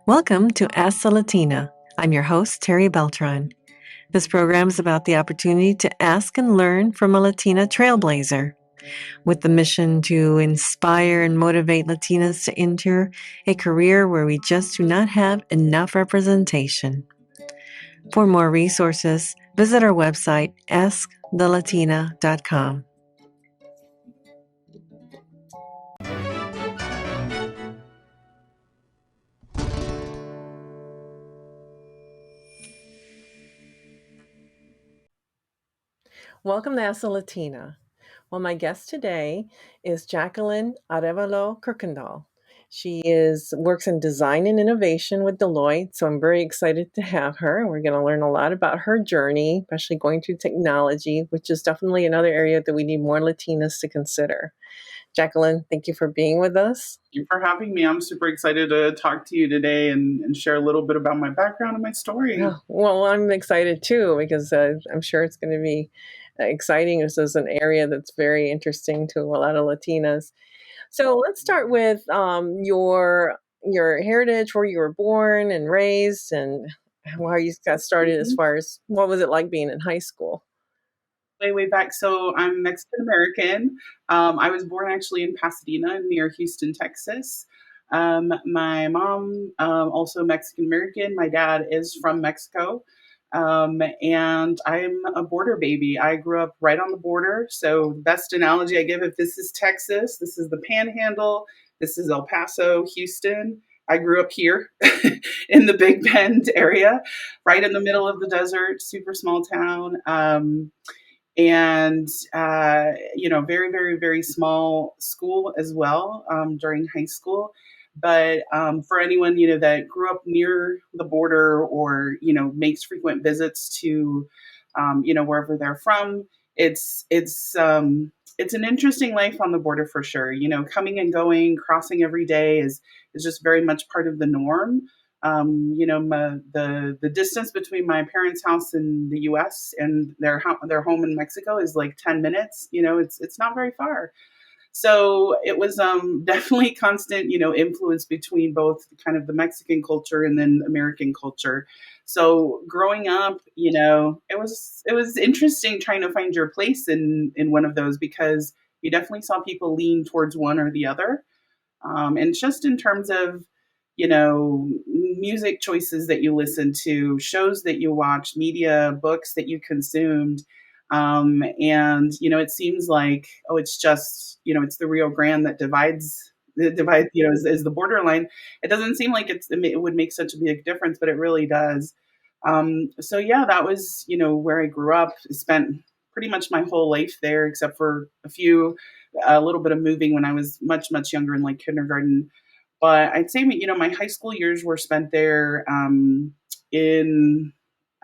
Welcome to Ask the Latina. I'm your host, Terry Beltran. This program is about the opportunity to ask and learn from a Latina trailblazer, with the mission to inspire and motivate Latinas to enter a career where we just do not have enough representation. For more resources, visit our website, askthelatina.com. Welcome to Ask the Latina. Well, my guest today is Jacqueline Arevalo Kuykendal. She works in design and innovation with Deloitte, so I'm very excited to have her. We're going to learn a lot about her journey, especially going through technology, which is definitely another area that we need more Latinas to consider. Jacqueline, thank you for being with us. Thank you for having me. I'm super excited to talk to you today and share a little bit about my background and my story. Oh, well, I'm excited too, because I'm sure it's going to be exciting. This is an area that's very interesting to a lot of Latinas. So let's start with your heritage, where you were born and raised, and how you got started as far as what was it like being in high school? Way back. So I'm Mexican American. I was born actually in Pasadena near Houston, Texas. My mom, also Mexican American. My dad is from Mexico. And I'm a border baby. I grew up right on the border. So the best analogy I give, if this is Texas, this is the Panhandle, this is El Paso, Houston. I grew up here in the Big Bend area, right in the middle of the desert, super small town. And very, very, very small school as well during high school. But for anyone that grew up near the border or makes frequent visits to wherever they're from, it's an interesting life on the border for sure. Coming and going, crossing every day is just very much part of the norm. The distance between my parents' house in the U.S. and their home in Mexico is like 10 minutes. It's not very far. So it was definitely constant, influence between both kind of the Mexican culture and then American culture. So growing up, it was interesting trying to find your place in one of those, because you definitely saw people lean towards one or the other. And just in terms of, music choices that you listen to, shows that you watch, media, books that you consumed. And, it seems like, it's just, it's the Rio Grande that divides, is the borderline. It doesn't seem like it would make such a big difference, but it really does. So yeah, that was, where I grew up. Spent pretty much my whole life there, except for a little bit of moving when I was much, much younger in like kindergarten. But I'd say, my high school years were spent there in,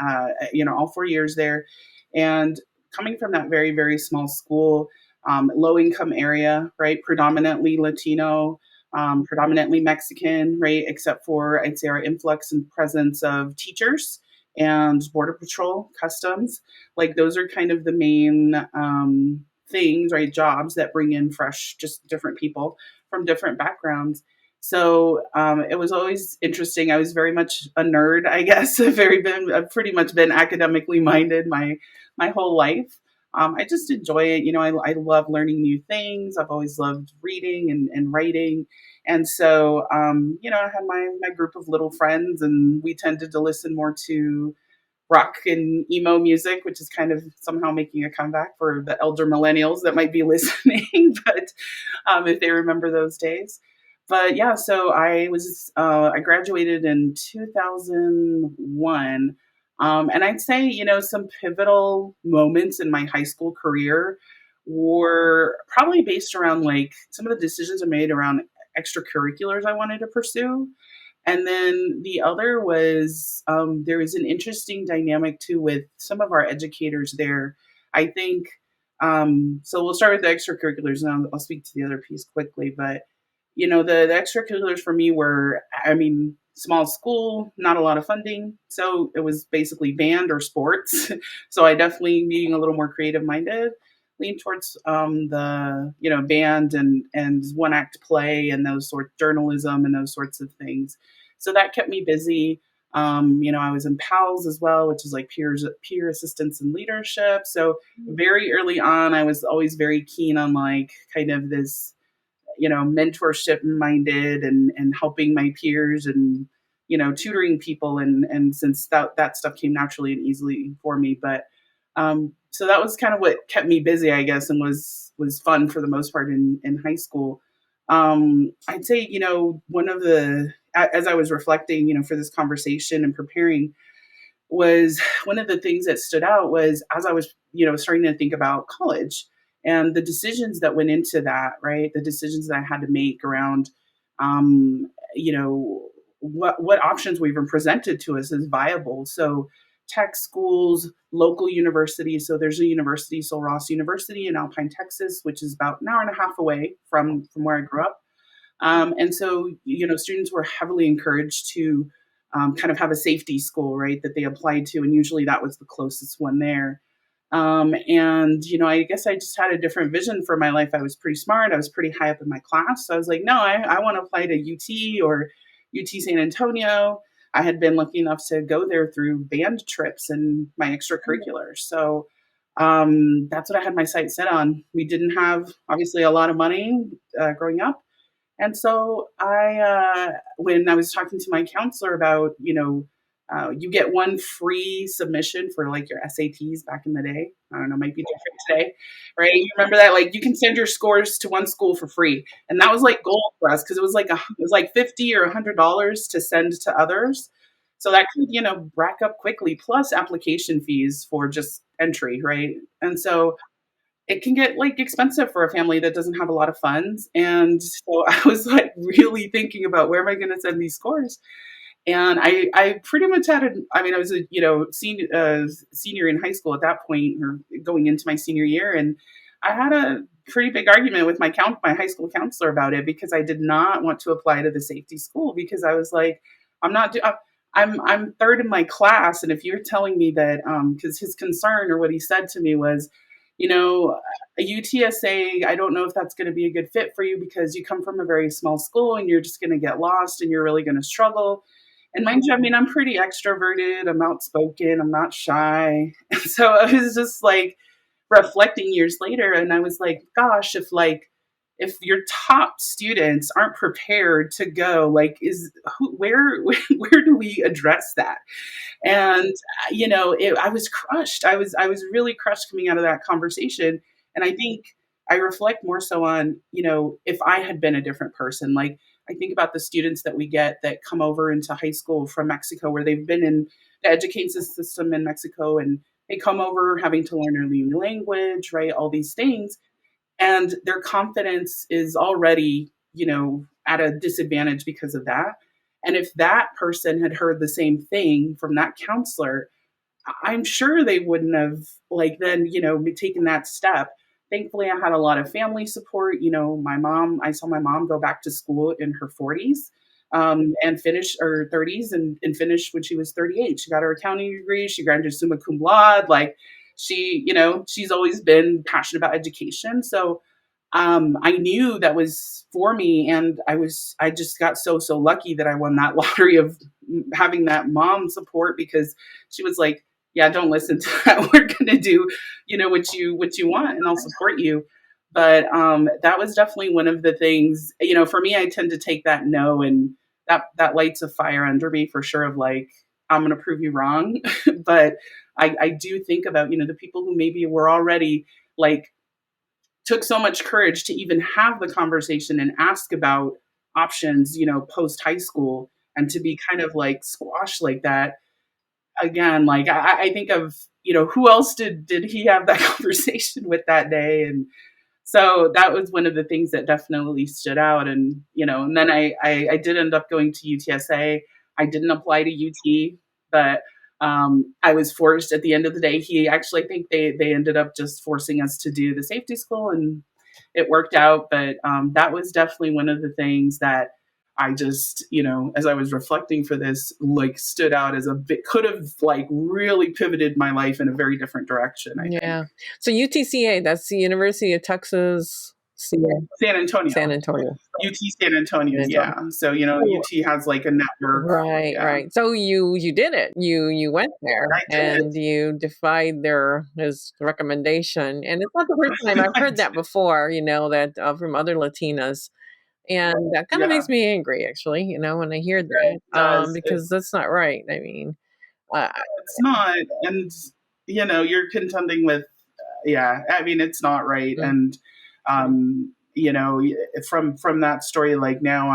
all 4 years there. And coming from that very, very small school, low income area, right? Predominantly Latino, predominantly Mexican, right? Except for, I'd say, our influx and presence of teachers and Border Patrol, Customs. Like those are kind of the main things, right? Jobs that bring in fresh, just different people from different backgrounds. So it was always interesting. I was very much a nerd, I guess. I've pretty much been academically minded my whole life. I just enjoy it. I love learning new things. I've always loved reading and writing. And so, I had my group of little friends, and we tended to listen more to rock and emo music, which is kind of somehow making a comeback for the elder millennials that might be listening, but if they remember those days. But yeah, so I graduated in 2001. And I'd say, some pivotal moments in my high school career were probably based around like some of the decisions I made around extracurriculars I wanted to pursue. And then the other was there was an interesting dynamic too with some of our educators there. I think, so we'll start with the extracurriculars, and I'll speak to the other piece quickly. But the extracurriculars for me were, small school, not a lot of funding. So it was basically band or sports. So I definitely, being a little more creative minded, lean towards band and one act play and those sort journalism and those sorts of things. So that kept me busy. I was in PALS as well, which is like peer assistance and leadership. So very early on, I was always very keen on like kind of this, mentorship minded and helping my peers and, tutoring people. And since that stuff came naturally and easily for me, but so that was kind of what kept me busy, I guess, and was fun for the most part in high school. I'd say, one of the as I was reflecting, for this conversation and preparing, was one of the things that stood out was as I was, starting to think about college and the decisions that went into that, right? The decisions that I had to make around, what options were even presented to us as viable. So tech schools, local universities. So there's a university, Sul Ross University in Alpine, Texas, which is about an hour and a half away from where I grew up. And so, students were heavily encouraged to kind of have a safety school, right, that they applied to. And usually that was the closest one there. And, I guess I just had a different vision for my life. I was pretty smart. I was pretty high up in my class. So I was like, no, I want to apply to UT or UT San Antonio. I had been lucky enough to go there through band trips and my extracurriculars. So that's what I had my sights set on. We didn't have, obviously, a lot of money growing up. And so when I was talking to my counselor about, you get one free submission for like your SATs back in the day. I don't know, might be different today, right? You remember that? Like you can send your scores to one school for free, and that was like gold for us because it was like $50 or $100 to send to others. So that could, rack up quickly, plus application fees for just entry, right? And so it can get like expensive for a family that doesn't have a lot of funds. And so I was like really thinking about where am I going to send these scores? And I pretty much I was a, senior in high school at that point, or going into my senior year. And I had a pretty big argument with my high school counselor about it because I did not want to apply to the safety school because I was like, I'm not, do- I'm third in my class. And if you're telling me that, because his concern or what he said to me was, a UTSA, I don't know if that's going to be a good fit for you because you come from a very small school and you're just going to get lost and you're really going to struggle. And mind you, I mean, I'm pretty extroverted, I'm outspoken, I'm not shy. And so I was just like reflecting years later, and I was like, gosh, if your top students aren't prepared to go, like, where do we address that? And I was crushed. I was really crushed coming out of that conversation. And I think I reflect more so on, if I had been a different person. Like I think about the students that we get that come over into high school from Mexico, where they've been in the education system in Mexico, and they come over having to learn a new language, right? All these things, and their confidence is already, at a disadvantage because of that. And if that person had heard the same thing from that counselor, I'm sure they wouldn't have like then, taken that step. Thankfully, I had a lot of family support. I saw my mom go back to school in her 40s, and finish or 30s, and finish when she was 38. She got her accounting degree. She graduated summa cum laude. Like she's always been passionate about education. So I knew that was for me, and I just got so lucky that I won that lottery of having that mom support because she was like, yeah, don't listen to that. We're gonna do, what you want, and I'll support you. But that was definitely one of the things. For me, I tend to take that no, and that lights a fire under me for sure. Of like, I'm gonna prove you wrong. But I do think about the people who maybe were already like took so much courage to even have the conversation and ask about options, post high school, and to be kind of like squashed like that again. Like I think of, who else did he have that conversation with that day? And so that was one of the things that definitely stood out. And then I did end up going to UTSA. I didn't apply to UT, but I was forced at the end of the day. He actually, I think they ended up just forcing us to do the safety school, and it worked out. But that was definitely one of the things that I just, as I was reflecting for this, like stood out as a bit, could have like really pivoted my life in a very different direction, I think. Yeah. So UTCA, that's the University of Texas. San San Antonio. San Antonio. UT San Antonio, San Antonio. yeah. So, you know, Oh, UT has like a network. right, Yeah, right. So you did it. You went there I did. and you defied their his recommendation. And it's not the first time I've I heard that did. before, that from other Latinas. And that kind of Yeah, makes me angry, actually, when I hear it that, does. because that's not right. I mean, uh, It's not. And, you know, you're contending with, yeah, I mean, it's not right. mm, And, you know, from that story, like now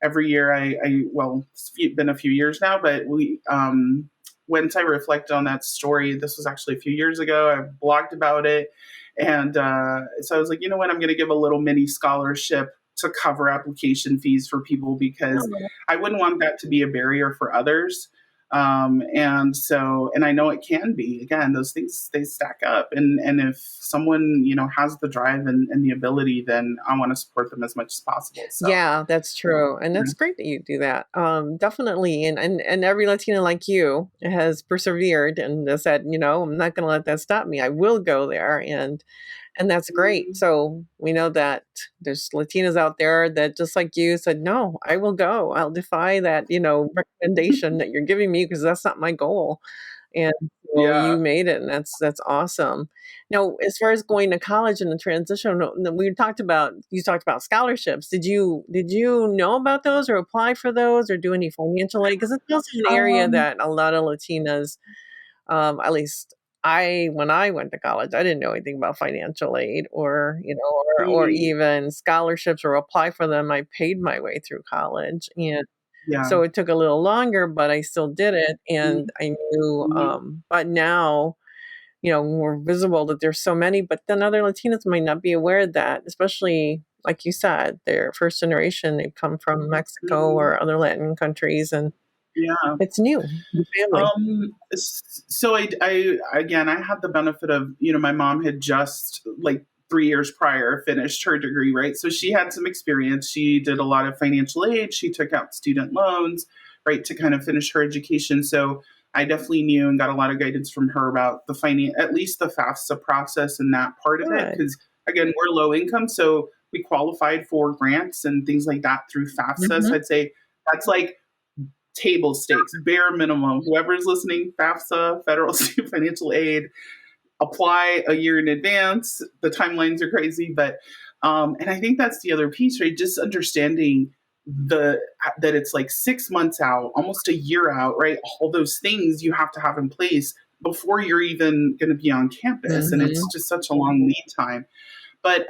every year well, been a few years now, but once I reflect on that story, this was actually a few years ago, I blogged about it. And so I was like, you know what, I'm going to give a little mini scholarship to cover application fees for people because oh, I wouldn't want that to be a barrier for others. And so, and I know it can be, again, those things, they stack up. And if someone, you know, has the drive and the ability, then I want to support them as much as possible. So, yeah, that's true, and yeah. that's great that you do that. Definitely, and every Latina like you has persevered and has said, I'm not going to let that stop me. I will go there, and that's great. So we know that there's Latinas out there that just like you said, no, I will go. I'll defy that, recommendation that you're giving me because that's not my goal. And so Yeah. you made it, and that's awesome. Now, as far as going to college and the transition, no, you talked about scholarships. Did you know about those or apply for those or do any financial aid? Because it's also an area Um, that a lot of Latinas, at least when I went to college, I didn't know anything about financial aid or me, even scholarships or apply for them. I paid my way through college, and yeah. so it took a little longer, but I still did it, and I knew. Mhm. But now, more visible that there's so many. But then other Latinos might not be aware of that, especially like you said, they're first generation. They come from Mexico Mhm. or other Latin countries, and Yeah. it's new, new family. So again, I had the benefit of, you know, my mom had just like 3 years prior finished her degree, right? So she had some experience. She did a lot of financial aid. She took out student loans, right, to kind of finish her education. So I definitely knew and got a lot of guidance from her about the finance, at least the FAFSA process and that part of it. Good. Because again, we're low income, so we qualified for grants and things like that through FAFSA. So Mhm. I'd say that's like table stakes, bare minimum. Whoever's listening, FAFSA, federal student financial aid, apply a year in advance. The timelines are crazy, but and I think that's the other piece, right? Just understanding the that it's like 6 months out, almost a year out, right? All those things you have to have in place before you're even going to be on campus, and it's Mhm. just such a long lead time. But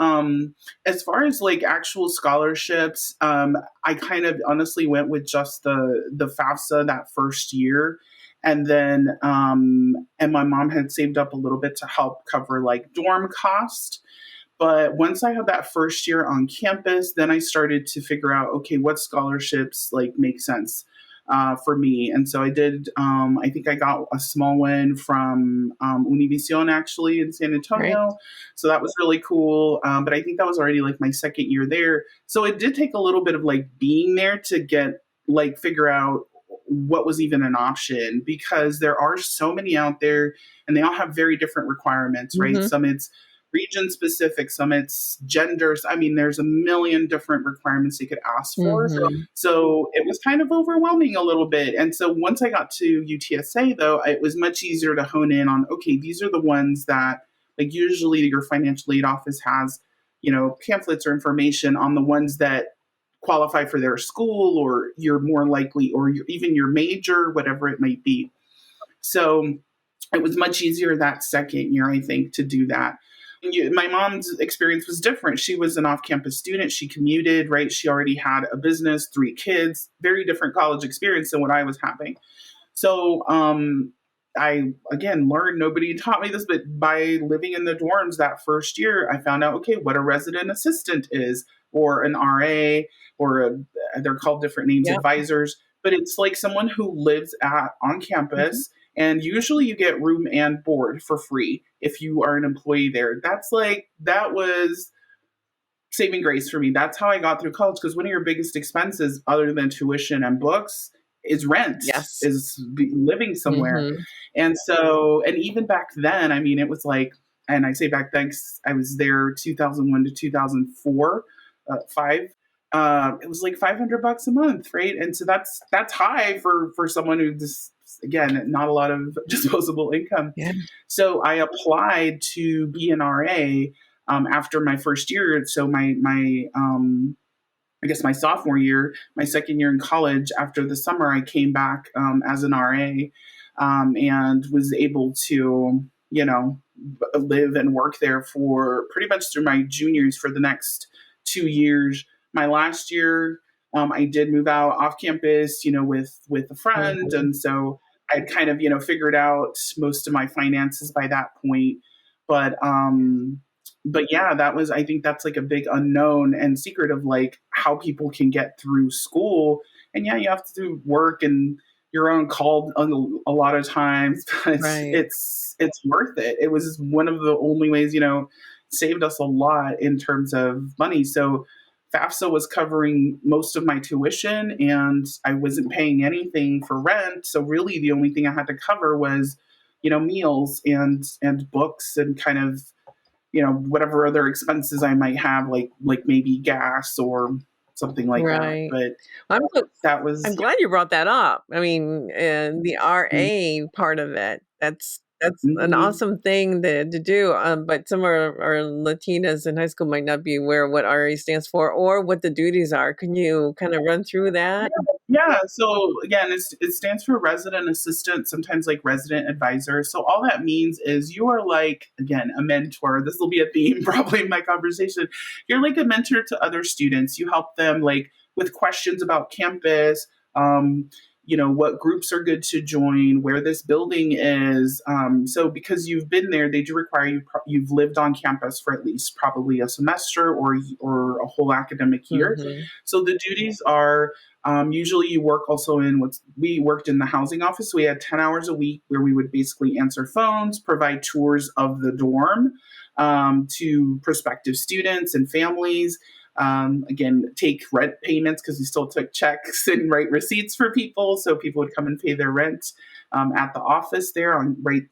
as far as like actual scholarships, I kind of honestly went with just the FAFSA that first year. And then and my mom had saved up a little bit to help cover like dorm cost. But once I had that first year on campus, then I started to figure out, okay, what scholarships like make sense for me. And so I did. I think I got a small one from Univision actually in San Right. Antonio, so that was really cool. But I think that was already like my second year there, so it did take a little bit of like being there to get like figure out what was even an option because there are so many out there and they all have very different requirements, right? Mhm. Some it's region specific, some it's genders. I mean, there's a million different requirements you could ask for. Mhm. So it was kind of overwhelming a little bit. And so once I got to UTSA, though, it was much easier to hone in on, okay, these are the ones that, like, usually your financial aid office has, you know, pamphlets or information on the ones that qualify for their school or you're more likely, or even your major, whatever it might be. So it was much easier that second year, I think, to do that. My mom's experience was different. She was an off campus student. She commuted, right? She already had a business, 3 kids, very different college experience than what I was having. So I, again, learned, nobody taught me this, but by living in the dorms that first year, I found out, okay, what a resident assistant is, or an RA, or they're called different names, Yeah. advisors, but it's like someone who lives on Mhm. campus, and usually you get room and board for free if you are an employee there. That was saving grace for me. That's how I got through college, because one of your biggest expenses, other than tuition and books, is rent, Yes. is living somewhere. Mhm. And so, and even back then, I mean, it was like and I say back then 'cause I was there 2001 to 2004, five. It was like $500 a month, right? And so that's high for someone who just, again, not a lot of disposable income. Yeah. So I applied to be an RA after my first year. So my I guess my sophomore year, my second year in college, after the summer, I came back as an RA and was able to, live and work there for pretty much through my juniors for the next 2 years. My last year, I did move out off campus, with a friend, Mhm. and so I kind of, figured out most of my finances by that point. But but yeah, that was, I think that's like a big unknown and secret of like how people can get through school. And yeah, you have to do work and you're on call a lot of times, but Right. it's worth it. It was one of the only ways, saved us a lot in terms of money. So FAFSA was covering most of my tuition and I wasn't paying anything for rent. So really the only thing I had to cover was, meals and books and kind of, whatever other expenses I might have, like maybe gas or something like that. Right. But I'm so that was I'm glad you brought that up. I mean, the yeah. RA part of it, that's an Mhm. awesome thing to do, but some of our Latinas in high school might not be aware of what RA stands for or what the duties are. Can you kinda run through that? Yeah. So again, it stands for resident assistant, sometimes like resident advisor. So all that means is you are like, again, a mentor. This will be a theme probably in my conversation. You're like a mentor to other students. You help them like with questions about campus, um, what groups are good to join, where this building is. So because you've been there, they do require you've lived on campus for at least probably a semester or a whole academic year. Mhm. So the duties are usually you work also in we worked in the housing office. So we had 10 hours a week where we would basically answer phones, provide tours of the dorm to prospective students and families. Again, take rent payments because we still took checks and write receipts for people. So people would come and pay their rent at the office there on right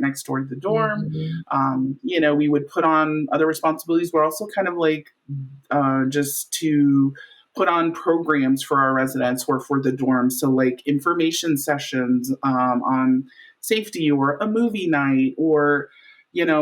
next door to the dorm. Mhm. We would put on other responsibilities. We're also kind of like just to put on programs for our residents or for the dorms. So, like information sessions on safety, or a movie night, or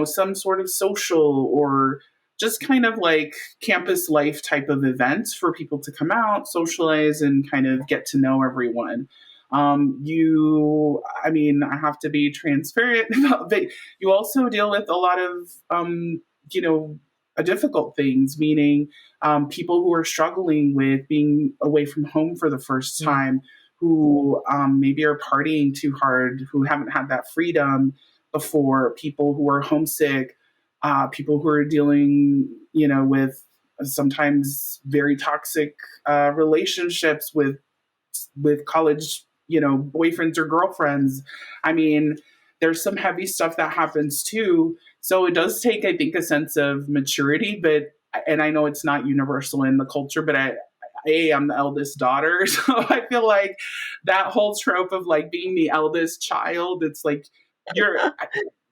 some sort of social, or just kind of like campus life type of events for people to come out, socialize, and kind of get to know everyone. I mean, I have to be transparent about, but you also deal with a lot of, you know, difficult things, meaning people who are struggling with being away from home for the first Mm. time, who maybe are partying too hard, who haven't had that freedom before, people who are homesick, people who are dealing, with sometimes very toxic relationships with college, boyfriends or girlfriends. I mean, there's some heavy stuff that happens too. So it does take, I think, a sense of maturity, and I know it's not universal in the culture, but I'm the eldest daughter. So I feel like that whole trope of like being the eldest child, it's like you're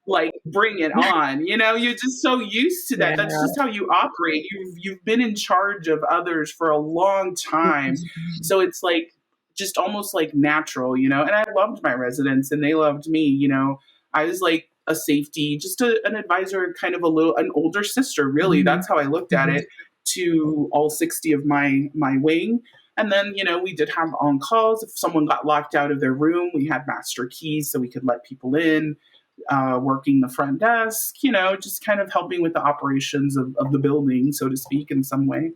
like bring it on, you're just so used to that. That's Yeah. just how you operate. You've been in charge of others for a long time, Mhm. so it's like just almost like natural, and I loved my residents and they loved me. I was like a safety, just an advisor, kind of an older sister, really. Mhm. That's how I looked at Mhm. it, to all 60 of my wing. And then, we did have on calls. If someone got locked out of their room, we had master keys so we could let people in, working the front desk, just kind of helping with the operations of the building, so to speak, in some way.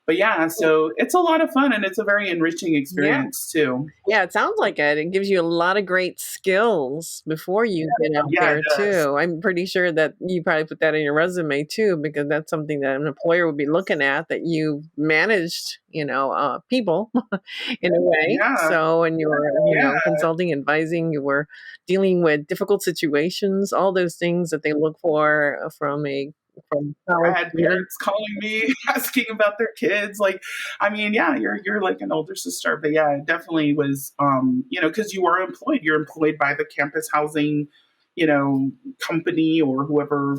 But yeah, so it's a lot of fun and it's a very enriching Yeah. experience too. Yeah, it sounds like it. It gives you a lot of great skills before you get out Yeah, it there does. too. I'm pretty sure that you probably put that in your resume too, because that's something that an employer would be looking at, that you managed, people in a way. Yeah, So, and you were, yeah. consulting, advising, you were dealing with difficult situations, all those things that they look for from I college had students. parents calling me asking about their kids. Like, I mean, yeah, you're like an older sister, but yeah, it definitely was, because you are employed. You're employed by the campus housing, company or whoever,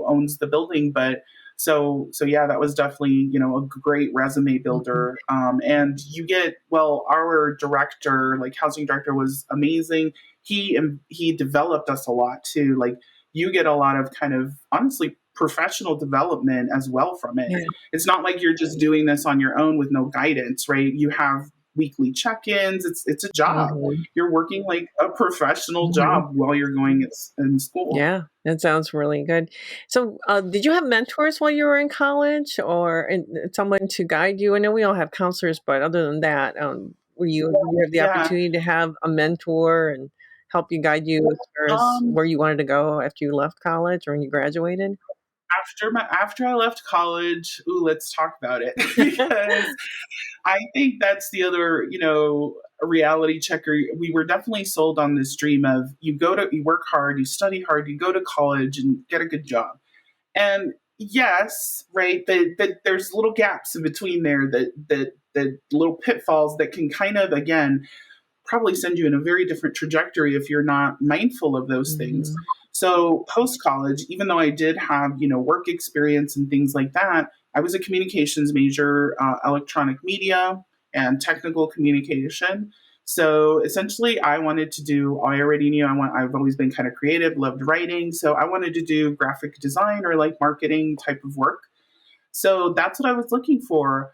owns the building. But so yeah, that was definitely, a great resume Mhm. builder. And you get, well, our director, like housing director, was amazing. He developed us a lot too. Like, you get a lot of kind of, honestly, professional development as well from it. Yeah. It's not like you're just doing this on your own with no guidance, right? You have weekly check-ins. It's a job. Mhm. You're working like a professional Mhm. job while you're going in school. Yeah, that sounds really good. So, did you have mentors while you were in college, or someone to guide you? I know we all have counselors, but other than that, did you have the Yeah. opportunity to have a mentor and help you guide you as far as Um, where you wanted to go after you left college or when you graduated? after I left college, ooh, let's talk about it because I think that's the other, reality checker. We were definitely sold on this dream of you work hard, you study hard, you go to college and get a good job. And yes, right, but there's little gaps in between there, that little pitfalls that can kind of, again, probably send you in a very different trajectory if you're not mindful of those things. Mhm. So post college, even though I did have, work experience and things like that, I was a communications major, electronic media and technical communication. So essentially, I wanted to do. I already knew I've always been kind of creative, loved writing, so I wanted to do graphic design or like marketing type of work. So that's what I was looking for.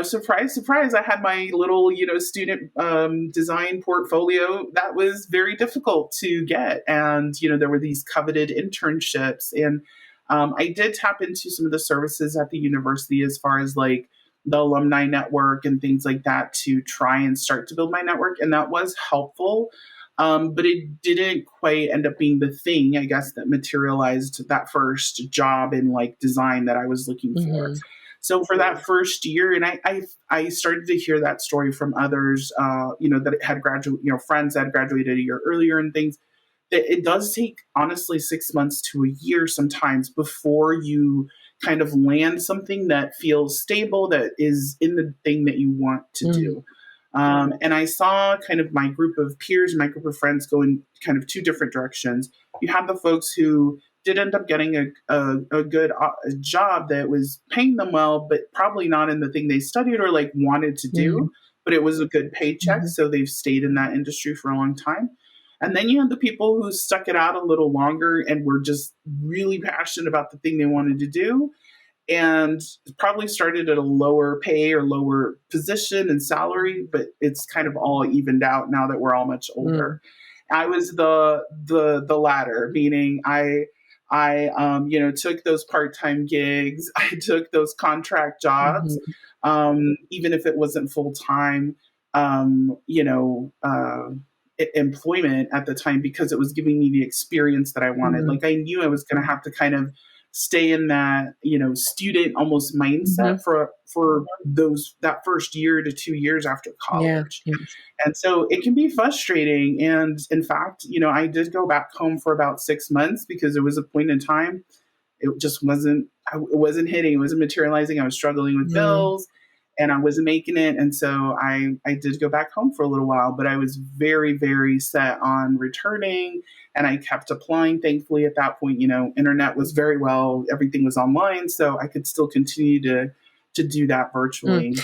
Surprise, surprise, I had my little, student design portfolio that was very difficult to get. And, there were these coveted internships. And I did tap into some of the services at the university as far as like the alumni network and things like that to try and start to build my network. And that was helpful. But it didn't quite end up being the thing, I guess, that materialized that first job in like design that I was looking for. Mhm. So for that first year, and I started to hear that story from others, that had graduated, friends that had graduated a year earlier and things. That it does take honestly 6 months to a year sometimes before you kind of land something that feels stable, that is in the thing that you want to Mhm. do. And I saw kind of my group of peers, my group of friends go in kind of two different directions. You have the folks who did end up getting a good job that was paying them well, but probably not in the thing they studied or like wanted to Mhm. do, but it was a good paycheck. Mhm. So they've stayed in that industry for a long time. And then you had the people who stuck it out a little longer and were just really passionate about the thing they wanted to do, and probably started at a lower pay or lower position and salary, but it's kind of all evened out now that we're all much older. Mhm. I was the latter, meaning I took those part-time gigs, I took those contract jobs, Mhm. even if it wasn't full-time, employment at the time, because it was giving me the experience that I wanted. Mhm. Like, I knew I was going to have to kind of stay in that, student almost mindset Mhm. for that first year to 2 years after Yeah. college. Yes. And so it can be frustrating. And in fact, I did go back home for about 6 months because there was a point in time it just wasn't hitting, it wasn't materializing. I was struggling with Mhm. bills and I wasn't making it. And so I did go back home for a little while, but I was very, very set on returning, and I kept applying. Thankfully, at that point, internet was very well, everything was online, so I could still continue to do that Mm. virtually.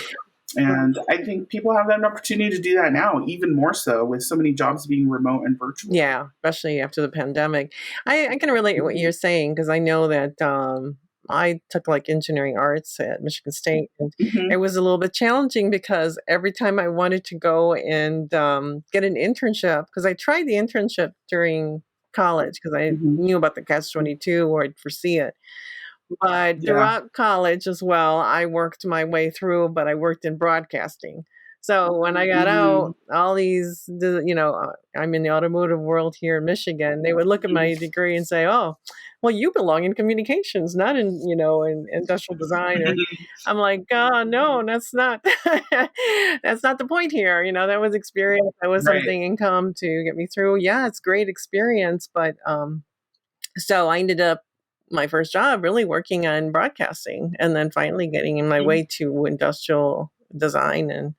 And I think people have that opportunity to do that now, even more so with so many jobs being remote and virtual. Yeah, especially after the pandemic. I can relate to what you're saying because I know that I took like engineering arts at Michigan State, and it Hmm. was a little bit challenging because every time I wanted to go and get an internship, because I tried the internship during college because I Hmm. knew about the Catch 22 or I'd foresee it. But Yeah. throughout college as well, I worked my way through, but I worked in broadcasting. So when I got Mm-hmm. out, all I'm in the automotive world here in Michigan. They would look at my degree and say, "Oh, well, you belong in communications, not in industrial design." Or I'm like, "Oh, no, that's not that's not the point here." That was experience. That was Right. something income to get me through. Yeah, it's great experience, but so I ended up my first job really working on broadcasting and then finally getting in my way to industrial design, and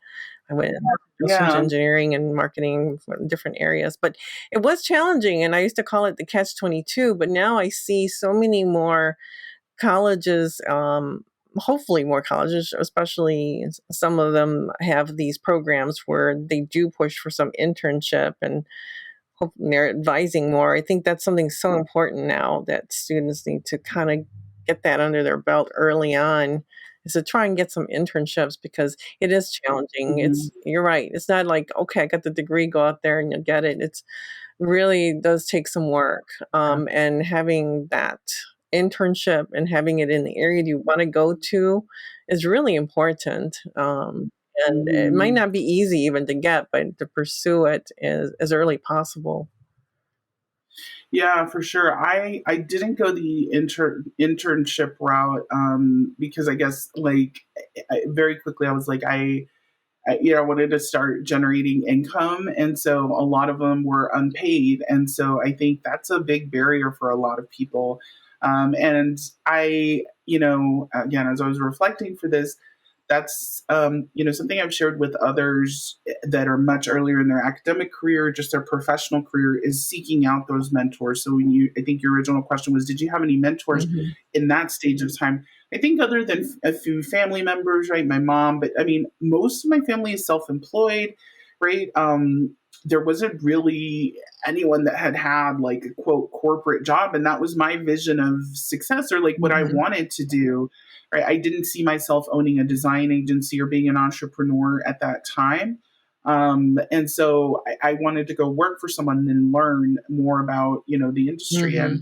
I went systems Yeah. engineering and marketing from different areas, but it was challenging. And I used to call it the catch 22, but now I see so many more colleges, hopefully more colleges, especially some of them have these programs where they do push for some internship and they're advising more. I think that's something so important now that students need to kind of get that under their belt early on, is to try and get some internships because it is challenging. Hmm. You're right. It's not like, okay, I got the degree, go out there and you'll get it. It's really does take some work. And having that internship and having it in the area you want to go to is really important. And it might Hmm. not be easy even to get, but to pursue it as early possible. Yeah, for sure. I didn't go the internship route because I guess very quickly I was like I wanted to start generating income, and so a lot of them were unpaid, and so I think that's a big barrier for a lot of people. And again, as I was reflecting for this, that's something I've shared with others that are much earlier in their academic career, just their professional career, is seeking out those mentors. So I think your original question was, did you have any mentors Mhm. in that stage of time? I think other than a few family members, right, my mom, but I mean, most of my family is self-employed, right? There wasn't really anyone that had like a quote corporate job, and that was my vision of success or like what I Mhm. wanted to do. Right? I didn't see myself owning a design agency or being an entrepreneur at that time. And so I wanted to go work for someone and learn more about, the industry. Mhm.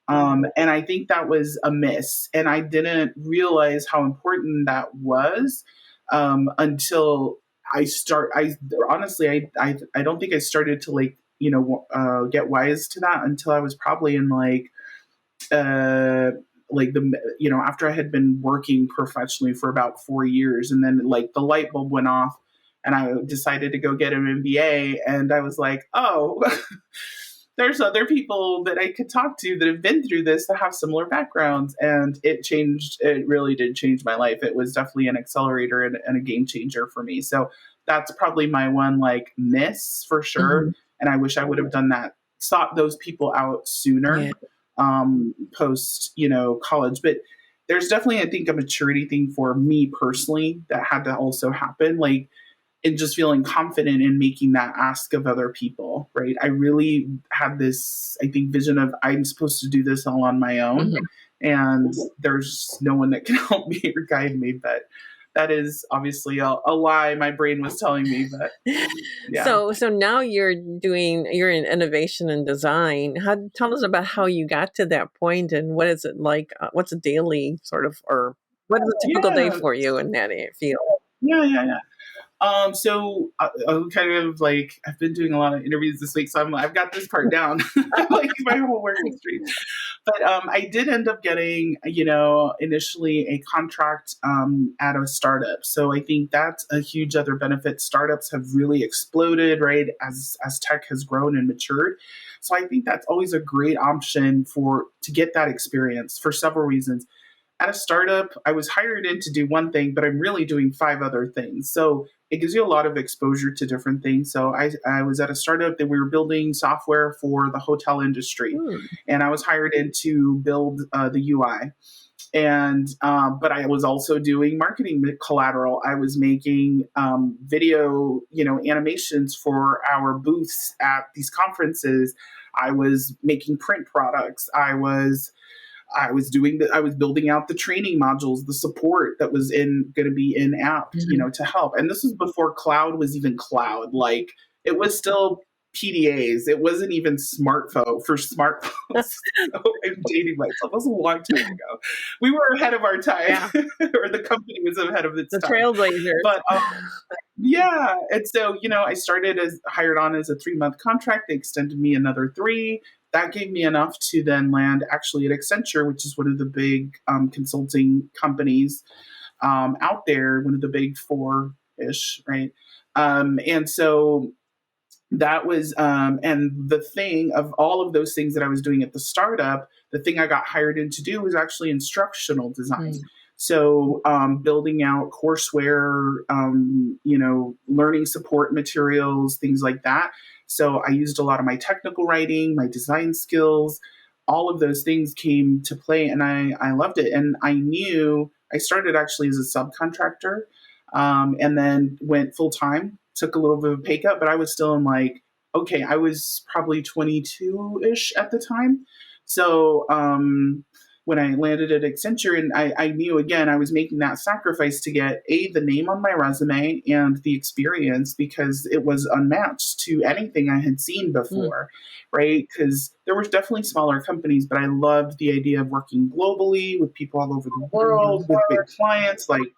And I think that was a miss. And I didn't realize how important that was until I honestly, I don't think I started to get wise to that until I was probably in uh, after I had been working professionally for about 4 years, and then like the light bulb went off, and I decided to go get an MBA, and I was like, oh, there's other people that I could talk to that have been through this that have similar backgrounds, and it changed. It really did change my life. It was definitely an accelerator and a game changer for me. So that's probably my one like miss for sure, Mhm. and I wish I would have done that. Sought those people out Yeah. sooner post college, but there's definitely I think a maturity thing for me personally that had to also happen, like in just feeling confident in making that ask of other people, right? I really had this I think vision of I'm supposed to do this all on my own, Mhm. and there's no one that can help me or guide me, but that is obviously a lie my brain was telling me, but yeah. So now you're in innovation and design. Tell us about how you got to that point and what is it like? What's a daily sort of, or what is a typical day Yeah. for you in that field? Yeah. So I'm kind of like I've been doing a lot of interviews this week, so I've got this part down, like my whole work history. But I did end up getting, initially a contract at a startup. So I think that's a huge other benefit. Startups have really exploded, right, as tech has grown and matured. So I think that's always a great option to get that experience for several reasons. At a startup, I was hired in to do one thing, but I'm really doing five other things. So it gives you a lot of exposure to different things. So I was at a startup that we were building software for the hotel industry, Hmm. and I was hired in to build the UI. And but I was also doing marketing collateral. I was making video, animations for our booths at these conferences. I was making print products. I was building out the training modules, the support that was in going to be in app, Mhm. to help. And this was before cloud was even cloud. Like it was still PDAs. It wasn't even smartphone for smartphones. So I'm dating myself. That was a long time ago. We were ahead of our time, Yeah, or the company was ahead of its the time. But trailblazers. yeah. And so, I started as hired on as a 3-month contract. They extended me another three. That gave me enough to then land actually at Accenture, which is one of the big consulting companies out there, one of the big four ish, right? And so that was and the thing of all of those things that I was doing at the startup, the thing I got hired in to do was actually instructional design. Mm. So building out courseware, learning support materials, things like that. So I used a lot of my technical writing, my design skills, all of those things came to play, and I loved it. And I knew I started actually as a subcontractor, and then went full time. Took a little bit of a pay cut, but I was still in like, okay, I was probably 22 ish at the time. So when I landed at Accenture, and I knew again I was making that sacrifice to get the name on my resume and the experience, because it was unmatched to anything I had seen Mm. before, right? Because there were definitely smaller companies, but I loved the idea of working globally with people all over the Mhm. world, with big clients like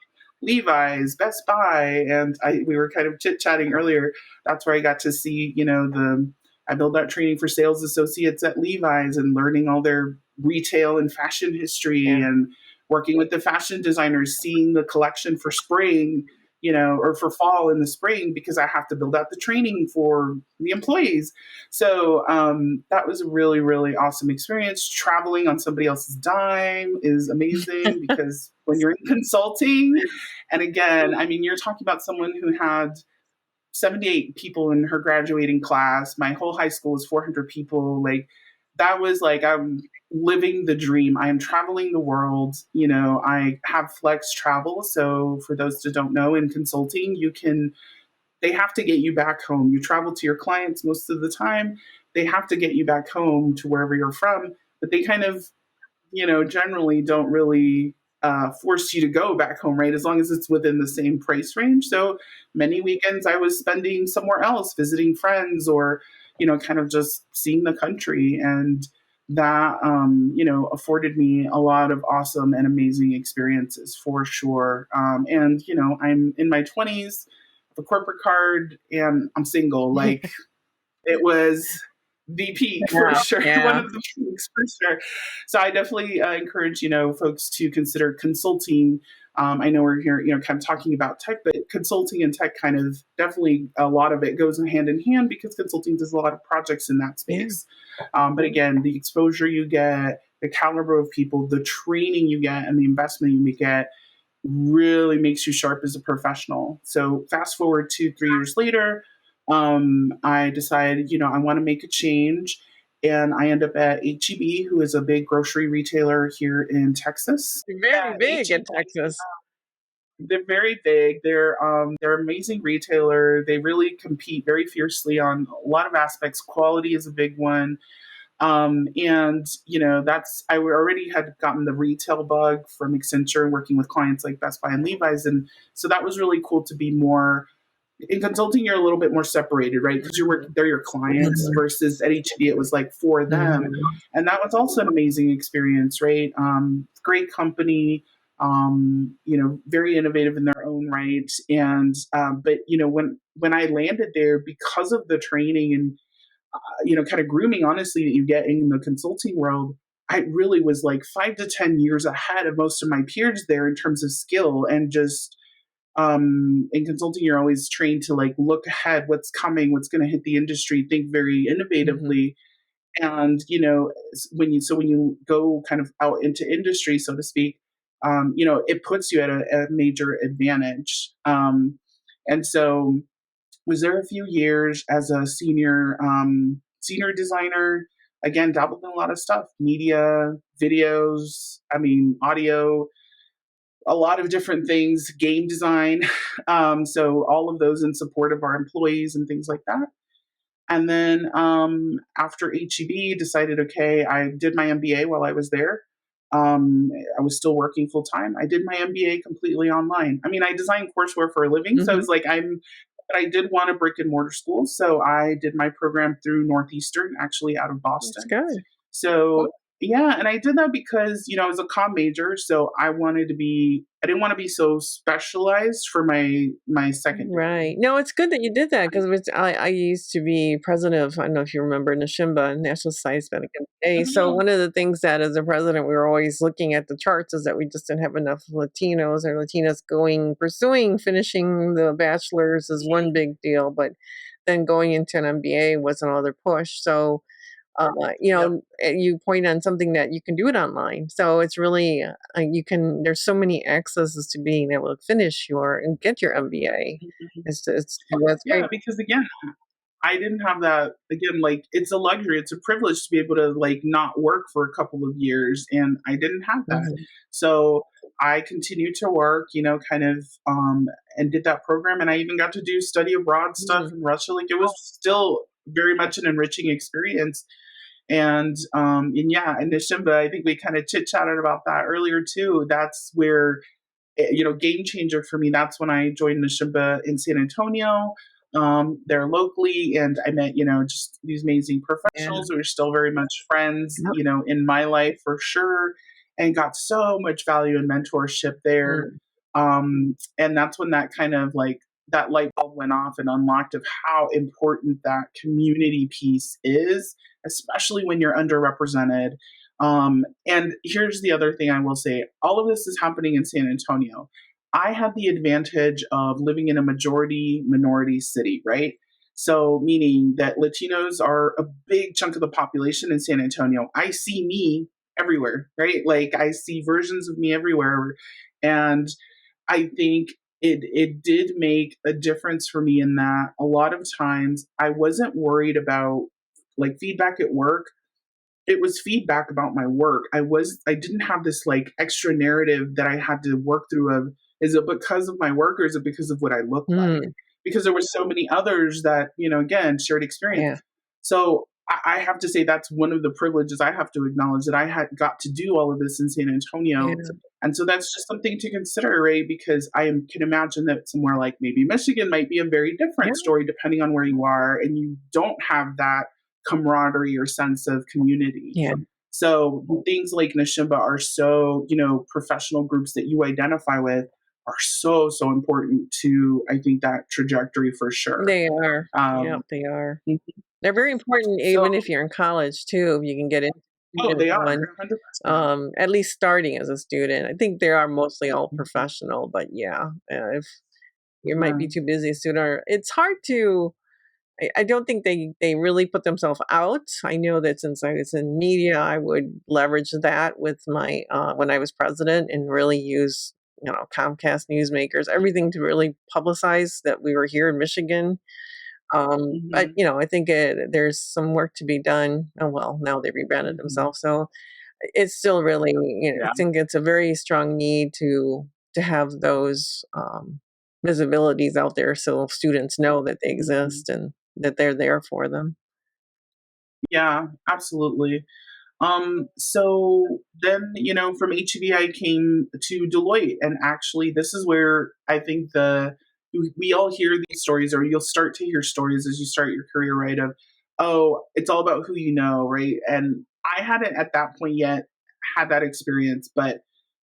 Levi's, Best Buy, and we were kind of chit chatting earlier. That's where I got to see, I built that training for sales associates at Levi's and learning all their retail and fashion history, Yeah. and working with the fashion designers, seeing the collection for spring, or for fall in the spring, because I have to build out the training for the employees. So that was a really, really awesome experience. Traveling on somebody else's dime is amazing, because when you're in consulting, and again, I mean, you're talking about someone who had 78 people in her graduating class. My whole high school was 400 people. Like, that was like, I'm living the dream. I am traveling the world. I have flex travel. So for those that don't know, in consulting, they have to get you back home. You travel to your clients most of the time. They have to get you back home to wherever you're from, but they kind of, generally don't really force you to go back home, right? As long as it's within the same price range. So many weekends I was spending somewhere else, visiting friends, or, kind of just seeing the country. And that, afforded me a lot of awesome and amazing experiences for sure. And, I'm in my 20s, have a corporate card, and I'm single. Like, it was the peak for Yeah. sure, one Yeah. of the peaks for sure. So I definitely encourage, folks to consider consulting. I know we're here, kind of talking about tech, but consulting and tech kind of definitely, a lot of it goes hand in hand, because consulting does a lot of projects in that Yeah. space. But again, the exposure you get, the caliber of people, the training you get, and the investment you get really makes you sharp as a professional. So fast forward 2, 3 years later, I decided, I want to make a change. And I end up at HEB, who is a big grocery retailer here in Texas. Very big in Texas. They're very big. They're an amazing retailer. They really compete very fiercely on a lot of aspects. Quality is a big one. And that's I already had gotten the retail bug from Accenture, working with clients like Best Buy and Levi's, and so that was really cool to be more in consulting. You're a little bit more separated, right? Because you're working, Mhm. they're your clients, Mhm. versus at HB it was like for them, Mhm. and that was also an amazing experience, right? Great company. Very innovative in their own right, and but when I landed there, because of the training and kind of grooming, honestly, that you get in the consulting world, I really was like 5 to 10 years ahead of most of my peers there in terms of skill. And just in consulting, you're always trained to like look ahead, what's coming, what's going to hit the industry, think very Mhm. innovatively. And when you go kind of out into industry, so to speak, it puts you at a major advantage. And so was there a few years as a senior designer. Again, dabbled in a lot of stuff, media, videos, I mean, audio, a lot of different things, game design. So all of those in support of our employees and things like that. And then after HEB, decided, okay, I did my MBA while I was there. I was still working full time. I did my MBA completely online. I mean, I design courseware for a living, so I was Mhm. like, but I did want a brick and mortar school, so I did my program through Northeastern, actually out of That's Boston. good. So yeah, and I did that because I was a comm major, so I didn't want to be so specialized for my second degree. Right. No, it's good that you did that because I used to be president of, I don't know if you remember, Nashimba, National Society of Hispanic Day. So Mhm. one of the things that as a president we were always looking at the charts is that we just didn't have enough Latinos or Latinas pursuing, finishing the bachelor's is one big deal, but then going into an MBA was another push. So Yep. You point on something that you can do it online. So it's really, there's so many accesses to being able to finish your and get your MBA. Mhm. That's Yeah, great. because again, I didn't have that. Again, like it's a luxury, it's a privilege to be able to like not work for a couple of years, and I didn't have that. Mhm. So I continued to work, kind of, and did that program, and I even got to do study abroad stuff Mm. in Russia. Like it was still very much an enriching experience. And yeah, in Nishimba, I think we kind of chit chatted about that earlier too. That's where game changer for me. That's when I joined the Shimba in San Antonio, there locally, and I met just these amazing Yeah. professionals who are still very much friends, Yep. in my life for sure, and got so much value and mentorship there. Mm. And that's when that kind of like that light bulb went off and unlocked of how important that community piece is, especially when you're underrepresented. And here's the other thing I will say, all of this is happening in San Antonio. I had the advantage of living in a majority minority city, right? So, meaning that Latinos are a big chunk of the population in San Antonio. I see me everywhere, right? Like, I see versions of me everywhere. And I think it did make a difference for me in that a lot of times I wasn't worried about like feedback at work. It was feedback about my work. I didn't have this like extra narrative that I had to work through of, is it because of my work or is it because of what I look like? Mm. Because there were so many others that, again, shared experience. Yeah. So I have to say that's one of the privileges I have to acknowledge, that I had got to do all of this in San Yeah. Antonio. And so that's just something to consider, right? Because can imagine that somewhere like maybe Michigan might be a very Yeah. different story depending on where you are, and you don't have that camaraderie or sense of community. Yeah. So things like Nashimba are so, professional groups that you identify with are so, so important to, I think, that trajectory for sure. They are. Yeah, Um, they are. They're very important so, even if you're in college too. You can get into oh, student they are one, 100%. at least starting as a student. I think they are mostly all Mhm. professional, but yeah, if you might Yeah. be too busy a student, or it's hard to. I don't think they really put themselves out. I know that since I was in media, I would leverage that with my when I was president and really use Comcast newsmakers, everything to really publicize that we were here in Michigan. But Hmm. I think there's some work to be done. Oh well, now they rebranded Hmm. themselves, so it's still really, I Yeah. think it's a very strong need to have those visibilities out there, so students know that they Hmm. exist and that they're there for them. Yeah, absolutely. So then, from HEB, I came to Deloitte, and actually, this is where I think we all hear these stories, or you'll start to hear stories as you start your career, right? Of, oh, it's all about who you know, right? And I hadn't at that point yet had that experience, but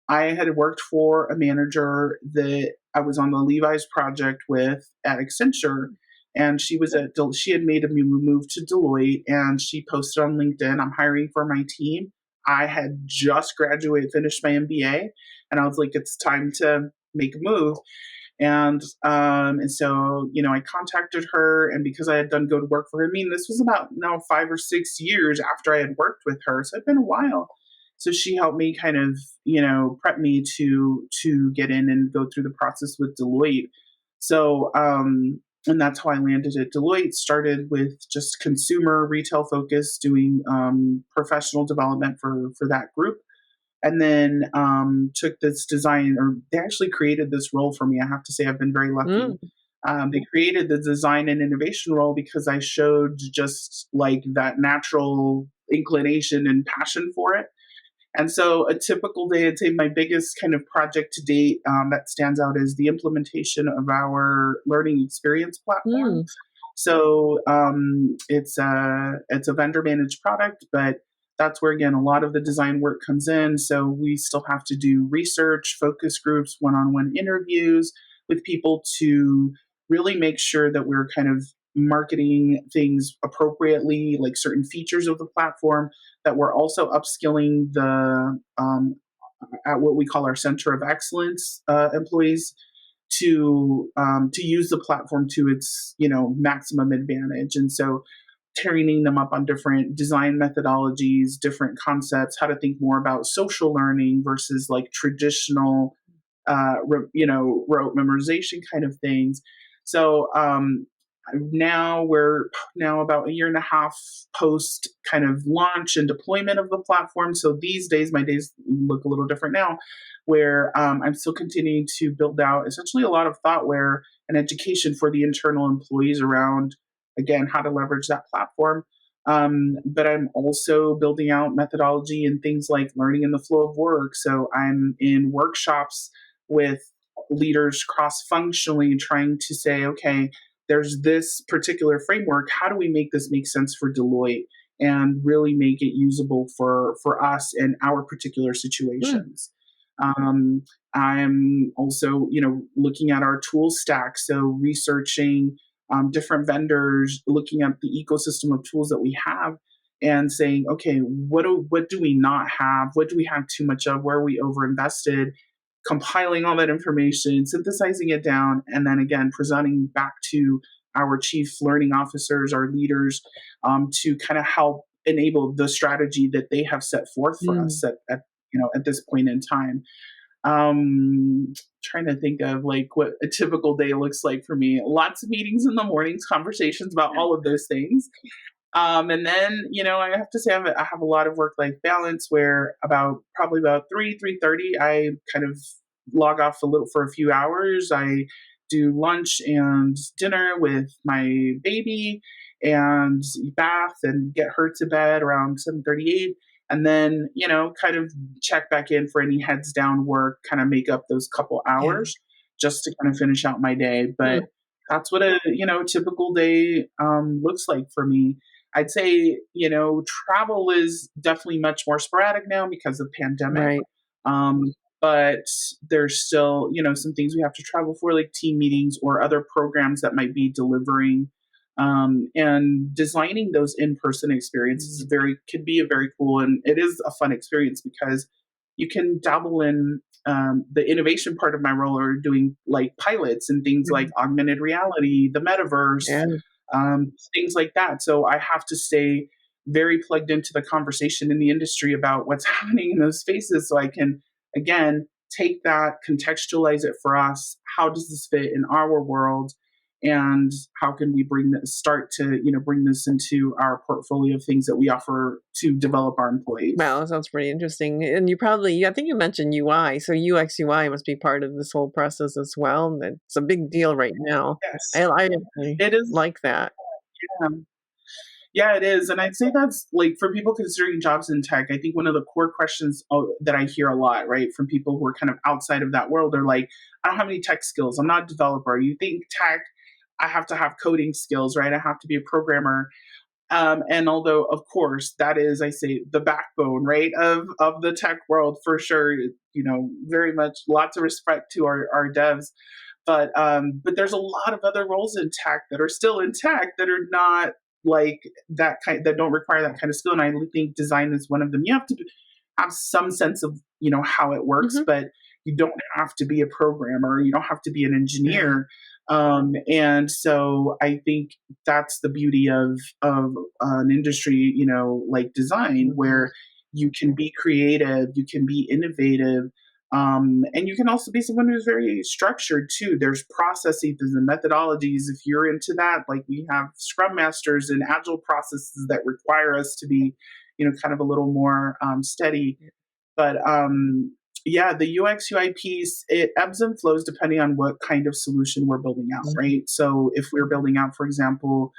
I had worked for a manager that I was on the Levi's project with at Accenture, and she had made a move to Deloitte, and she posted on LinkedIn, "I'm hiring for my team." I had just graduated, finished my MBA, and I was like, "It's time to make a move." And so I contacted her, and because I had done good work for her, I mean, this was about now 5 or 6 years after I had worked with her, so it'd been a while. So she helped me kind of prep me to get in and go through the process with Deloitte. So and that's how I landed at Deloitte. Started with just consumer retail focus, doing professional development for that group, and then took this design, or they actually created this role for me. I have to say I've been very lucky. Mm. They created the design and innovation role because I showed just like that natural inclination and passion for it. And so, a typical day, I'd say my biggest kind of project to date that stands out is the implementation of our learning experience platform. Mm. So it's a vendor managed product, but that's where again a lot of the design work comes in. So we still have to do research, focus groups, one on one interviews with people to really make sure that we're kind of marketing things appropriately, like certain features of the platform, that we're also upskilling the at what we call our center of excellence employees to use the platform to its maximum advantage. And so training them up on different design methodologies, different concepts, how to think more about social learning versus like traditional, rote memorization kind of things. So now we're now about a year and a half post kind of launch and deployment of the platform. So these days, my days look a little different now, where I'm still continuing to build out essentially a lot of thoughtware and education for the internal employees around, again, how to leverage that platform. But I'm also building out methodology and things like learning in the flow of work. So I'm in workshops with leaders cross functionally trying to say, okay, there's this particular framework. How do we make this make sense for Deloitte and really make it usable for us in our particular Mm, situations? Um, I'm also, looking at our tool stack, so researching different vendors, looking at the ecosystem of tools that we have, and saying, okay, what do we not have? What do we have too much of? Where are we overinvested? Compiling all that information, synthesizing it down, and then again presenting back to our chief learning officers, our leaders, to kind of help enable the strategy that they have set forth for mm, us at this point in time. Trying to think of like what a typical day looks like for me. Lots of meetings in the mornings, conversations about all of those things. And then, I have to say I have a lot of work-life balance where probably about 3:30, I kind of log off a little for a few hours. I do lunch and dinner with my baby and bath and get her to bed around 7:38. And then, kind of check back in for any heads down work, kind of make up those couple yeah. hours just to kind of finish out my day. But Mm, that's what a typical day looks like for me. I'd say, travel is definitely much more sporadic now because of pandemic. right. Um, but there's still, some things we have to travel for, like team meetings or other programs that might be delivering. And designing those in-person experiences could be a very cool, and it is a fun experience because you can dabble in the innovation part of my role, or doing like pilots and things like Mm, augmented reality, the metaverse, yeah. things like that. So I have to stay very plugged into the conversation in the industry about what's happening in those spaces so I can, again, take that, contextualize it for us. How does this fit in our world? And how can we start to, bring this into our portfolio of things that we offer to develop our Wow, employees? that sounds pretty interesting. And I think you mentioned UI, so UX UI must be part of this whole process as well. It's a big deal right now. Yes, I actually it is. like that. Um, Yeah, it is. And I'd say that's like for people considering jobs in tech, I think one of the core questions that I hear a lot, right, from people who are kind of outside of that world are like, I don't have any tech skills. I'm not a developer. You think tech, I have to have coding skills, right? I have to be a programmer. And although, of course, that is, I say, the backbone, right, of the tech world for sure, very much lots of respect to our devs. But there's a lot of other roles in tech that are still in tech that are not like that don't require that kind of skill. And I think design is one of them. You have to have some sense of how it works, Hmm. but you don't have to be a programmer. You don't have to be an Right. engineer. And so I think that's the beauty of an industry, like design, Hmm. where you can be creative, you can be innovative, and you can also be someone who's very structured too. There's processes and methodologies. If you're into that, like we have Scrum Masters and Agile processes that require us to be, kind of a little more steady. But yeah, the UX UI piece, it ebbs and flows depending on what kind of solution we're building out, Hmm. right? So if we're building out, for example,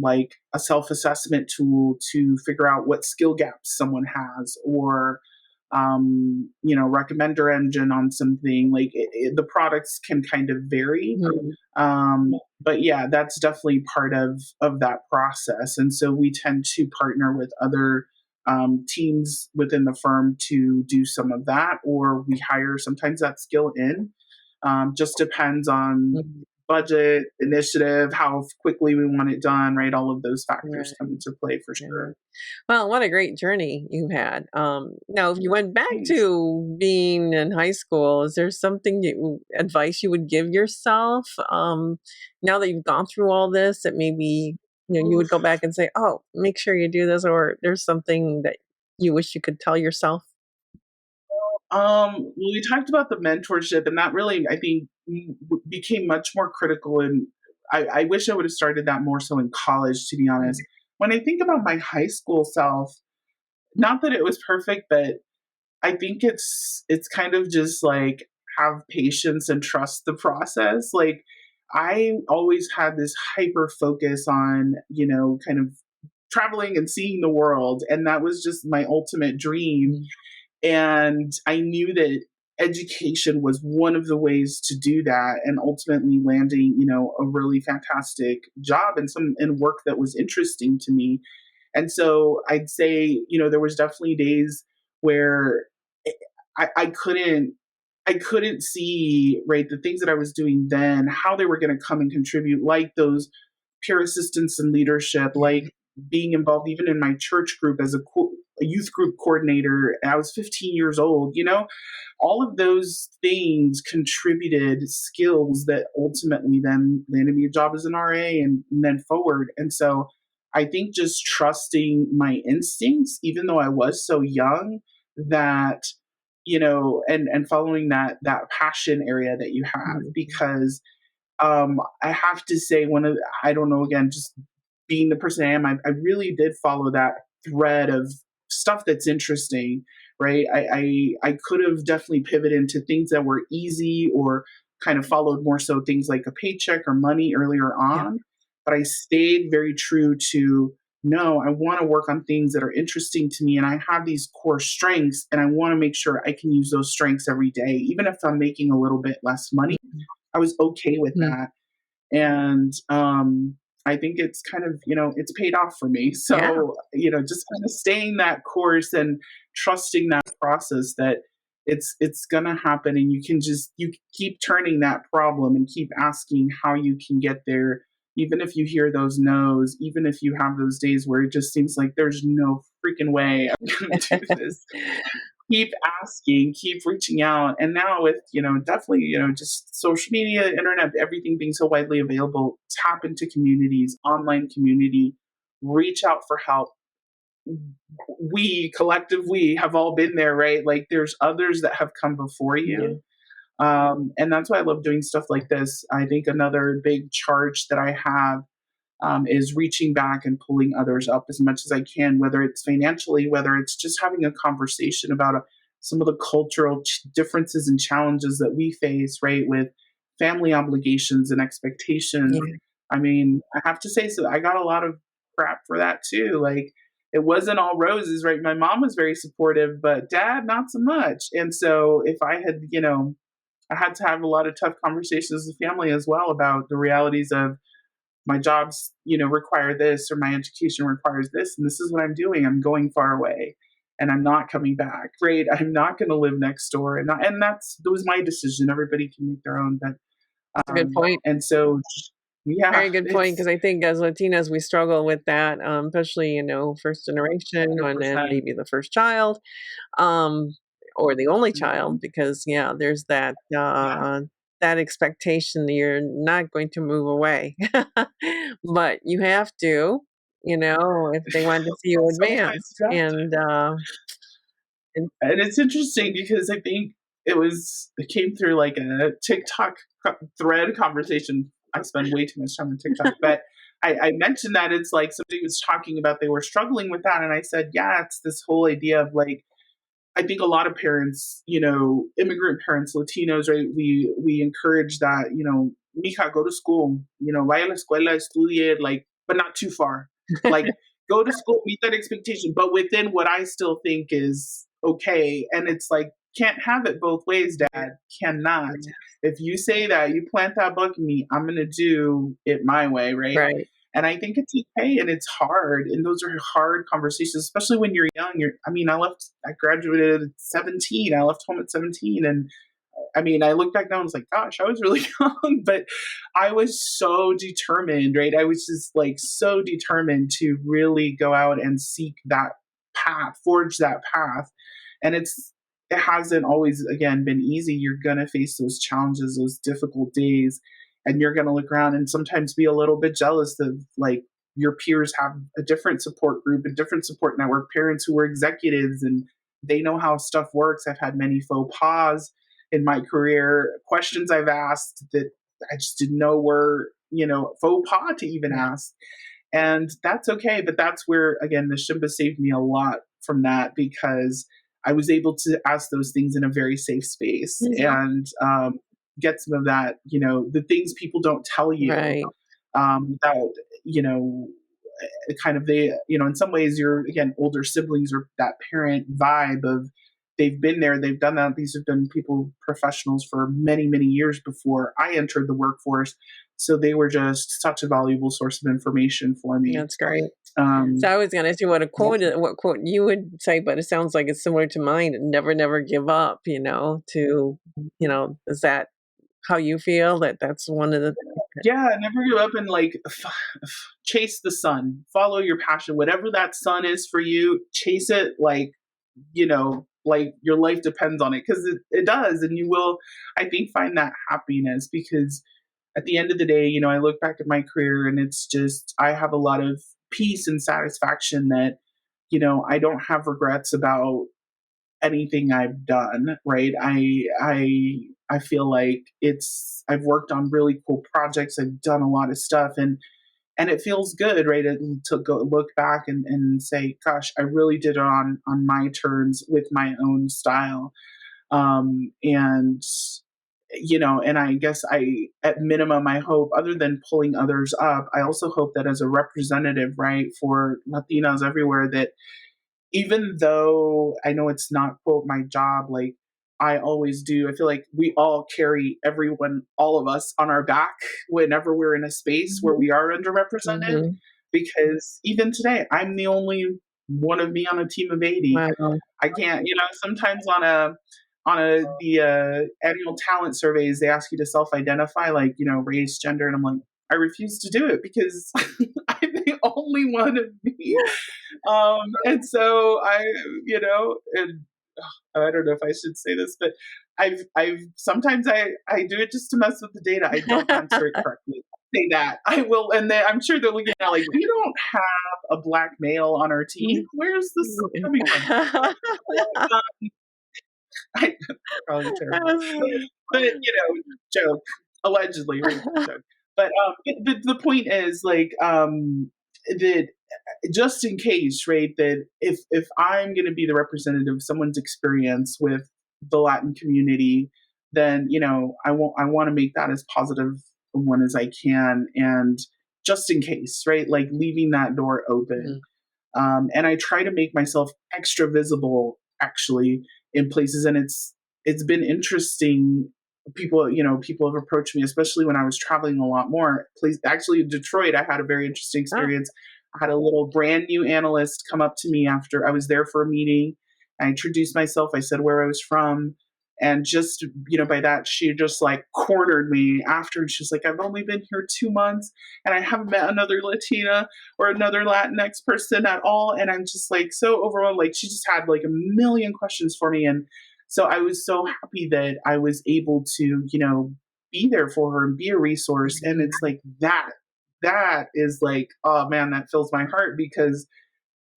like a self assessment tool to figure out what skill gaps someone has, or recommender engine on something, like the products can kind of vary. Hmm. But yeah, that's definitely part of that process. And so we tend to partner with other teams within the firm to do some of that, or we hire sometimes that skill in. Just depends on Hmm. budget, initiative, how quickly we want it done, right? All of those factors come Right. into play for Yeah. sure. Well, what a great journey you had. Now, if you went back Thanks. to being in high school, is there advice you would give yourself now that you've gone through all this that maybe? you would go back and say, "Oh, make sure you do this," or there's something that you wish you could tell yourself? Well, we talked about the mentorship, and that really, I think, became much more critical. And I wish I would have started that more so in college, to be honest. When I think about my high school self, not that it was perfect, but I think it's kind of just like have patience and trust the process. Like I always had this hyper focus on, kind of traveling and seeing the world, and that was just my ultimate dream. Mhm. And I knew that education was one of the ways to do that, and ultimately landing, a really fantastic job and some in work that was interesting to me. And so I'd say, there was definitely days where I couldn't see, right, the things that I was doing then, how they were going to come and contribute, like those peer assistance and leadership, like being involved even in my church group as a youth group coordinator. I was 15 years old, all of those things contributed skills that ultimately then landed me a job as an RA and then forward. And so I think just trusting my instincts, even though I was so young, that and following that passion area that you have, Mhm. because I have to say, I don't know, again, just being the person I am, I really did follow that thread of stuff that's interesting, right? I could have definitely pivoted into things that were easy, or kind of followed more so things like a paycheck or money earlier Yeah. on, but I stayed very true to, no, I want to work on things that are interesting to me, and I have these core strengths, and I want to make sure I can use those strengths every day, even if I'm making a little bit less money. Mhm. I was okay with Mm. that. And I think it's kind of, it's paid off for me. Yeah. So, just kind of staying that course and trusting that process, that it's gonna happen, and you keep turning that problem and keep asking how you can get there, even if you hear those no's, even if you have those days where it just seems like there's no freaking way I'm gonna do this. Keep asking, keep reaching out. And now with, definitely, just social media, internet, everything being so widely available, tap into communities, online community, reach out for help. We, collective, we have all been there, right? Like there's others that have come before Yeah. you. And that's why I love doing stuff like this. I think another big charge that I have, is reaching back and pulling others up as much as I can, whether it's financially, whether it's just having a conversation about some of the cultural differences and challenges that we face, right, with family obligations and expectations. Yeah. I mean, I have to say, so I got a lot of crap for that too. Like, it wasn't all roses, right? My mom was very supportive, but dad, not so much. And so, if I had, I had to have a lot of tough conversations with family as well about the realities of my jobs, require this, or my education requires this, and this is what I'm doing. I'm going far away, and I'm not coming back. Right? I'm not going to live next door, and that was my decision. Everybody can make their own, but That's a good point. and so yeah, Very good point, because it's I think as Latinas, we struggle with that, especially, first generation, and then 100%. maybe the first child, um, or the only Hmm. child, because, yeah, there's Yeah, that expectation that you're not going to move away. But you have to, if they want to see you sometimes advance, you have to. and And it's interesting because I think it came through like a TikTok thread conversation. I spend way too much time on TikTok, but I mentioned that it's like somebody was talking about they were struggling with that, and I said, yeah, it's this whole idea of like, I think a lot of parents, immigrant parents, Latinos, right? We encourage that, mija, go to school, vaya a la escuela, estudie, like, but not too far. Like, go to school, meet that expectation, but within what I still think is okay. And it's like, can't have it both ways, yeah, Dad. Cannot. yeah, If you say that, you plant that bug in me, I'm gonna do it my way, right? right. And I think it's okay, and it's hard. And those are hard conversations, especially when you're young. I mean, I graduated at 17. I left home at 17. And I mean, I look back now and was like, gosh, I was really young, but I was so determined, right? I was just like so determined to really go out and seek that path, forge that path. And it hasn't always, again, been easy. You're going to face those challenges, those difficult days, and you're going to look around and sometimes be a little bit jealous of like your peers have a different support group, a different support network, parents who were executives and they know how stuff works. I've had many faux pas in my career, questions I've asked that I just didn't know were, faux pas to even ask. And that's okay. But that's where, again, the Shimba saved me a lot from that, because I was able to ask those things in a very safe space and get some of that, the things people don't tell you, Right. that, kind of they, in some ways, you're, again, older siblings or that parent vibe of they've been there, they've done that. These have been people, professionals for many, many years before I entered the workforce. So they were just such a valuable source of information for me. That's great. So Um, I was going to ask you what quote you would say, but it sounds like it's similar to mine. Never, never give up. Is that how you feel? That's one of the. yeah, never give up and like chase the sun, follow your passion, whatever that sun is for you, chase it like your life depends on it, because it does. And you will, I think, find that happiness, because at the end of the day, I look back at my career and it's just, I have a lot of peace and satisfaction that, I don't have regrets about anything I've done, right? I feel like I've worked on really cool projects. I've done a lot of stuff, and it feels good, right? To go look back and say, gosh, I really did it on my terms with my own style. And and I guess at minimum, I hope, other than pulling others up, I also hope that as a representative, right, for Latinas everywhere, that even though I know it's not, quote, my job, like I always do, I feel like we all carry everyone, all of us, on our back whenever we're in a space where we are underrepresented. Mhm. Because even today, I'm the only one of me on a team of 80. Wow. I can't, sometimes the annual talent surveys, they ask you to self-identify, like, race, gender, and I'm like, I refuse to do it because I'm the only one of me. And so and I don't know if I should say this, but I've sometimes I do it just to mess with the data. I don't answer it correctly. Say that I will, and then I'm sure they're looking at like, we don't have a black male on our team. Where's this coming from? I, probably terrible, but joke, allegedly, right? Joke. But the point is like that just in case, right, that if I'm going to be the representative of someone's experience with the Latin community, then I want to make that as positive a one as I can, and just in case, right, like leaving that door open. Mhm. And I try to make myself extra visible, actually, in places, and it's been interesting. People have approached me, especially when I was traveling a lot more. Please, actually, in Detroit, I had a very interesting Ah, experience. I had a little brand new analyst come up to me after I was there for a meeting. I introduced myself. I said where I was from. And just, by that, she just like cornered me after. And she's like, I've only been here 2 months and I haven't met another Latina or another Latinx person at all. And I'm just like so overwhelmed. Like she just had like a million questions for me. And so I was so happy that I was able to, be there for her and be a resource. And it's like that is like, oh man, that fills my heart, because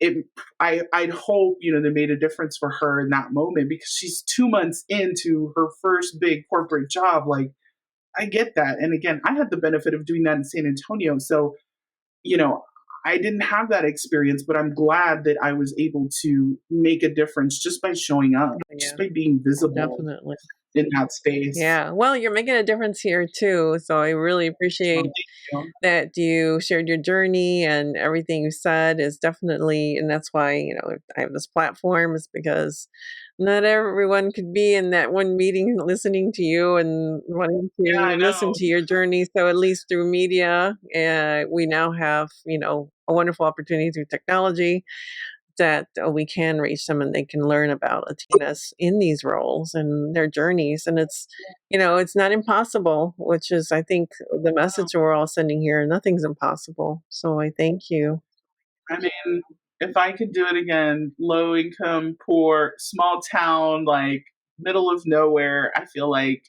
I'd hope, they made a difference for her in that moment, because she's 2 months into her first big corporate job. Like, I get that. And again, I had the benefit of doing that in San Antonio. So, you know, I didn't have that experience, but I'm glad that I was able to make a difference just by showing up, yeah, just by being visible definitely. in that space. Yeah. Well, you're making a difference here too. So I really So appreciate thank you. that you shared your journey, and everything you said is definitely, and that's why, I have this platform, is because not everyone could be in that one meeting listening to you and wanting Yeah, to I listen know. to your journey. So at least through media, we now have, a wonderful opportunity through technology that we can reach them and they can learn about Latinas in these roles and their journeys. And it's not impossible, which is, I think, the message we're all sending here. Nothing's impossible. So I thank you. I mean, if I could do it again, low income, poor, small town, like middle of nowhere, I feel like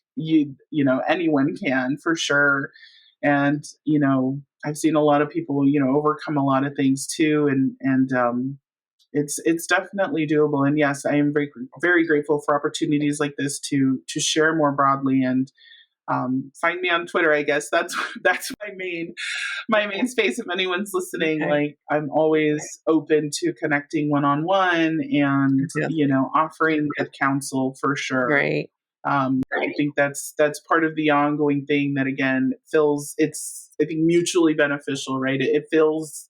anyone can for sure. And, I've seen a lot of people, overcome a lot of things too, and it's definitely doable. And yes, I am very very grateful for opportunities like this to share more broadly. And find me on Twitter. I guess that's that's my main space. If anyone's listening, Okay. like I'm always open to connecting one on one and Yes. offering good counsel for sure. Right. I think that's part of the ongoing thing that again fills it's I think mutually beneficial, right? It fills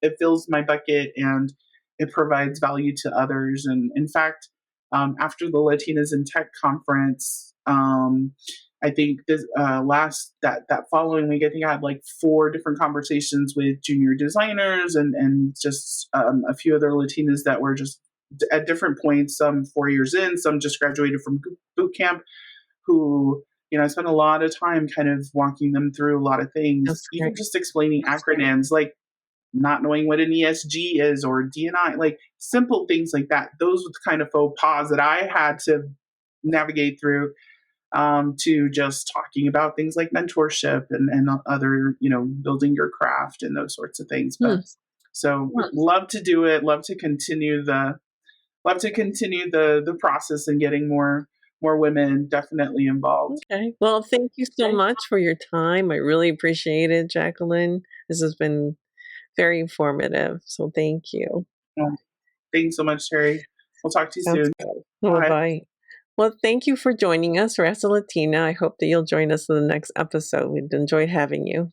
my bucket and it provides value to others. And in fact, after the Latinas in Tech conference, I think this last that following week, I think I had like four different conversations with junior designers and just a few other Latinas that were just at different points. Some 4 years in, some just graduated from boot camp, who I spent a lot of time kind of walking them through a lot of things, That's even great. just explaining acronyms like not knowing what an ESG is or DNI, like simple things like that. Those were the kind of faux pas that I had to navigate through, to just talking about things like mentorship and other, building your craft and those sorts of things. But Hmm. so love to do it, love to continue the process and getting more women definitely involved. Okay. Well, thank you so much for your time. I really appreciate it, Jacqueline. This has been very informative. So thank you. Well, thanks so much, Terry. We'll talk to you Sounds soon. good. Bye Bye. bye. Well, thank you for joining us, Rasa Latina. I hope that you'll join us in the next episode. We've enjoyed having you.